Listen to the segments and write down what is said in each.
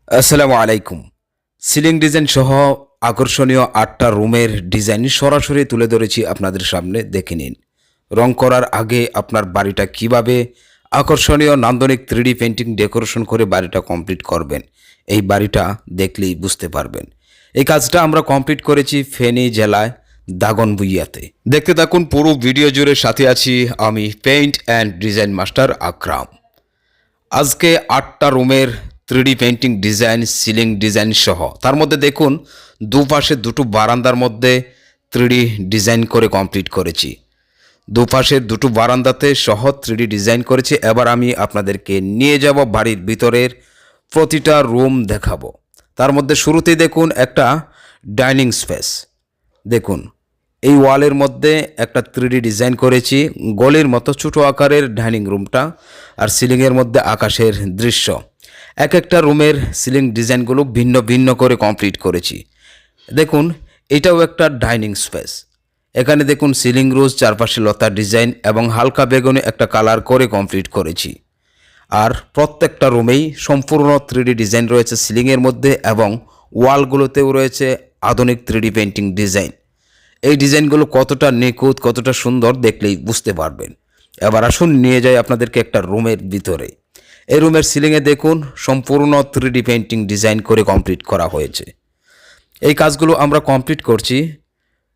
আসসালামু আলাইকুম। Ceiling design সহ আকর্ষণীয় ৮টা রুমের ডিজাইন সরাসরি তুলে ধরেছি আপনাদের সামনে, দেখে নিন। রং করার আগে আপনার বাড়িটা কিভাবে আকর্ষণীয় নান্দনিক 3D পেইন্টিং ডেকোরেশন করে বাড়িটা কমপ্লিট করবেন, এই বাড়িটা দেখলেই বুঝতে পারবেন। এই কাজটা আমরা কমপ্লিট করেছি ফেনী জেলায় দাগনভূঞাতে। দেখতে থাকুন পুরো ভিডিও জুড়ে, সাথে আছি আমি পেইন্ট অ্যান্ড ডিজাইন মাস্টার আকরাম। আজকে ৮টা রুমের 3D painting design, ceiling design সহ, তার মধ্যে দেখুন দুপাশে দুটো বারান্দার মধ্যে 3D ডিজাইন করে কমপ্লিট করেছি। দুপাশে দুটো বারান্দাতে সহ 3D ডিজাইন করেছি। এবার আমি আপনাদেরকে নিয়ে যাব বাড়ির ভিতরের প্রতিটা রুম দেখাবো। তার মধ্যে শুরুতেই দেখুন একটা ডাইনিং স্পেস। দেখুন এই ওয়ালের মধ্যে একটা 3D ডিজাইন করেছি, গলির মতো ছোটো আকারের ডাইনিং রুমটা, আর সিলিংয়ের মধ্যে আকাশের দৃশ্য। এক একটা রুমের সিলিং ডিজাইনগুলো ভিন্ন ভিন্ন করে কমপ্লিট করেছি। দেখুন এটাও একটা ডাইনিং স্পেস। এখানে দেখুন সিলিং রোজ, চারপাশে লতার ডিজাইন এবং হালকা বেগুনি একটা কালার করে কমপ্লিট করেছি। আর প্রত্যেকটা রুমেই সম্পূর্ণ 3D ডিজাইন রয়েছে সিলিংয়ের মধ্যে, এবং ওয়ালগুলোতেও রয়েছে আধুনিক 3D পেইন্টিং ডিজাইন। এই ডিজাইনগুলো কতটা নিখুঁত, কতটা সুন্দর দেখলেই বুঝতে পারবেন। এবার আসুন নিয়ে যাই আপনাদেরকে একটা রুমের ভিতরে। এই রুমের সিলিংয়ে দেখুন সম্পূর্ণ 3D পেইন্টিং ডিজাইন করে কমপ্লিট করা হয়েছে। এই কাজগুলো আমরা কমপ্লিট করছি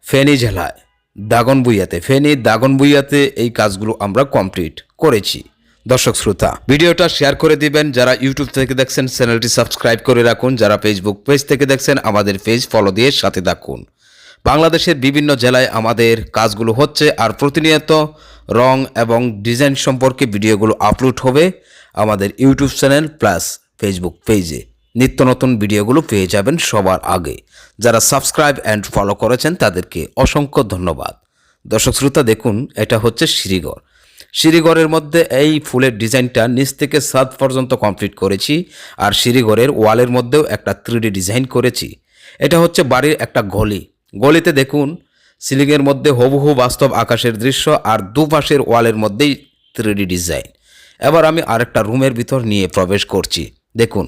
ফেনী জেলায় দাগনভূঞাতে এই কাজগুলো আমরা কমপ্লিট করেছি। দর্শক শ্রোতা, ভিডিওটা শেয়ার করে দিবেন। যারা ইউটিউব থেকে দেখছেন চ্যানেলটি সাবস্ক্রাইব করে রাখুন। যারা ফেসবুক পেজ থেকে দেখছেন আমাদের পেজ ফলো দিয়ে সাথে থাকুন। বাংলাদেশের বিভিন্ন জেলায় আমাদের কাজগুলো হচ্ছে, আর প্রতিনিয়ত রং এবং ডিজাইন সম্পর্কে ভিডিওগুলো আপলোড হবে আমাদের ইউটিউব চ্যানেল প্লাস ফেসবুক পেজে। নিত্য নতুন ভিডিওগুলো পেয়ে যাবেন সবার আগে। যারা সাবস্ক্রাইব অ্যান্ড ফলো করেছেন তাদেরকে অসংখ্য ধন্যবাদ। দর্শক শ্রোতা, দেখুন এটা হচ্ছে সিঁড়িঘর। সিঁড়িঘরের মধ্যে এই ফুলের ডিজাইনটা নিচ থেকে ছাদ পর্যন্ত কমপ্লিট করেছি, আর সিঁড়িঘরের ওয়ালের মধ্যেও একটা 3D ডিজাইন করেছি। এটা হচ্ছে বাড়ির একটা গলিতে দেখুন সিলিংয়ের মধ্যে হুবহু বাস্তব আকাশের দৃশ্য, আর দুপাশের ওয়ালের মধ্যেই 3D ডিজাইন। এবার আমি আরেকটা রুমের ভিতর নিয়ে প্রবেশ করছি। দেখুন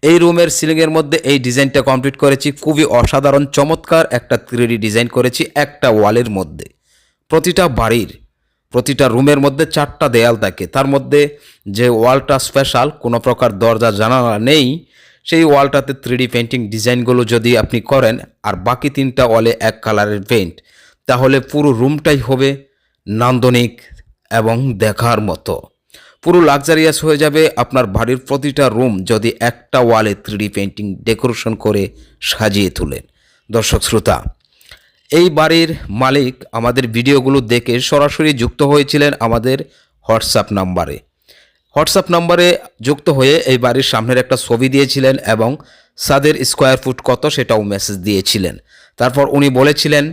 এই রুমের সিলিংয়ের মধ্যে এই ডিজাইনটা কমপ্লিট করেছি। খুবই অসাধারণ চমৎকার একটা 3D ডিজাইন করেছি একটা ওয়ালের মধ্যে। প্রতিটা রুমের মধ্যে 4টা দেয়াল থাকে, তার মধ্যে যে ওয়ালটা স্পেশাল, কোনো প্রকার দরজা জানালা নেই, সেই ওয়ালটাতে 3D পেইন্টিং ডিজাইনগুলো যদি আপনি করেন, আর বাকি 3টা ওয়ালে এক কালারের পেইন্ট, তাহলে পুরো রুমটাই হবে নান্দনিক এবং দেখার মতো। পুরো লাক্সারিয়াস হয়ে যাবে আপনার বাড়ির প্রতিটা রুম যদি একটা ওয়ালে 3D পেইন্টিং ডেকোরেশন করে সাজিয়ে তোলেন। দর্শক শ্রোতা, এই বাড়ির মালিক আমাদের ভিডিওগুলো দেখে সরাসরি যুক্ত হয়েছিলেন আমাদের হোয়াটসঅ্যাপ নাম্বারে যুক্ত হয়ে এই বাড়ির সামনের একটা ছবি দিয়েছিলেন এবং ছাদের স্কোয়ার ফুট কত সেটাও মেসেজ দিয়েছিলেন। তারপর উনি বলেছিলেন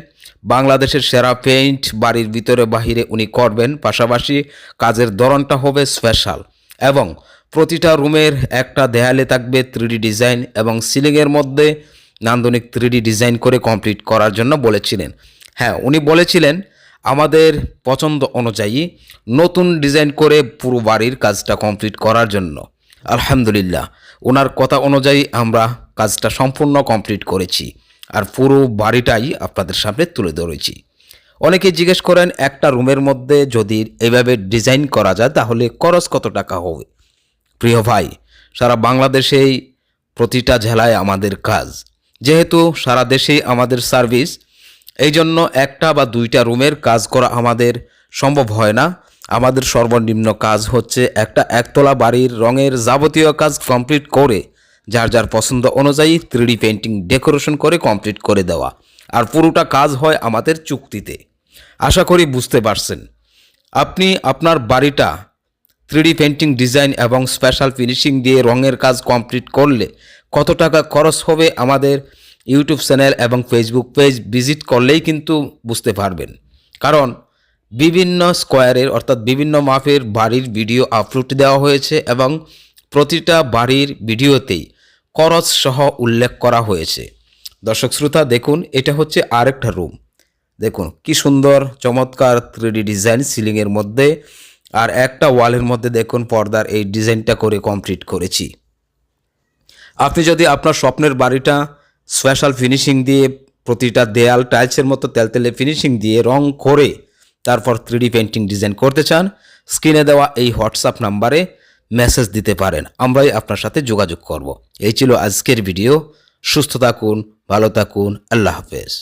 বাংলাদেশের সেরা পেইন্ট বাড়ির ভিতরে বাহিরে উনি করবেন, পাশাপাশি কাজের ধরনটা হবে স্পেশাল, এবং প্রতিটা রুমের একটা দেয়ালে থাকবে 3D ডিজাইন, এবং সিলিংয়ের মধ্যে নান্দনিক 3D ডিজাইন করে কমপ্লিট করার জন্য বলেছিলেন। হ্যাঁ, উনি বলেছিলেন আমাদের পছন্দ অনুযায়ী নতুন ডিজাইন করে পুরো বাড়ির কাজটা কমপ্লিট করার জন্য। আলহামদুলিল্লাহ, ওনার কথা অনুযায়ী আমরা কাজটা সম্পূর্ণ কমপ্লিট করেছি, আর পুরো বাড়িটাই আপনাদের সামনে তুলে ধরেছি। অনেকে জিজ্ঞেস করেন একটা রুমের মধ্যে যদি এভাবে ডিজাইন করা যায় তাহলে খরচ কত টাকা হবে। প্রিয় ভাই, সারা বাংলাদেশেই প্রতিটা জেলায় আমাদের কাজ, যেহেতু সারা দেশেই আমাদের সার্ভিস, এই জন্য একটা বা দুইটা রুমের কাজ করা আমাদের সম্ভব হয় না। আমাদের সর্বনিম্ন কাজ হচ্ছে একটা একতলা বাড়ির রঙের যাবতীয় কাজ কমপ্লিট করে যার যার পছন্দ অনুযায়ী 3D পেইন্টিং ডেকোরেশন করে কমপ্লিট করে দেওয়া, আর পুরোটা কাজ হয় আমাদের চুক্তিতে। আশা করি বুঝতে পারছেন। আপনি আপনার বাড়িটা 3D পেইন্টিং ডিজাইন এবং স্পেশাল ফিনিশিং দিয়ে রঙের কাজ কমপ্লিট করলে কত টাকা খরচ হবে আমাদের ইউটিউব চ্যানেল এবং ফেসবুক পেজ ভিজিট করলেই কিন্তু বুঝতে পারবেন। কারণ বিভিন্ন স্কোয়ারের অর্থাৎ বিভিন্ন মাপের বাড়ির ভিডিও আপলোড দেওয়া হয়েছে, এবং প্রতিটা বাড়ির ভিডিওতেই খরচ সহ উল্লেখ করা হয়েছে। দর্শক শ্রোতা, দেখুন এটা হচ্ছে আরেকটা রুম। দেখুন কি সুন্দর চমৎকার 3D ডিজাইন সিলিংয়ের মধ্যে, আর একটা ওয়ালের মধ্যে দেখুন পর্দার এই ডিজাইনটা করে কমপ্লিট করেছি। আপনি যদি আপনার স্বপ্নের বাড়িটা স্পেশাল ফিনিশিং দিয়ে প্রতিটা দেয়াল টাইলসের মতো তেলতেলে ফিনিশিং দিয়ে রং করে তারপর 3D পেন্টিং ডিজাইন করতে চান, স্ক্রিনে দেওয়া এই হোয়াটসঅ্যাপ নাম্বারে মেসেজ দিতে পারেন, আমরাই আপনার সাথে যোগাযোগ করব। এই ছিল আজকের ভিডিও। সুস্থ থাকুন, ভালো থাকুন, আল্লাহ হাফেজ।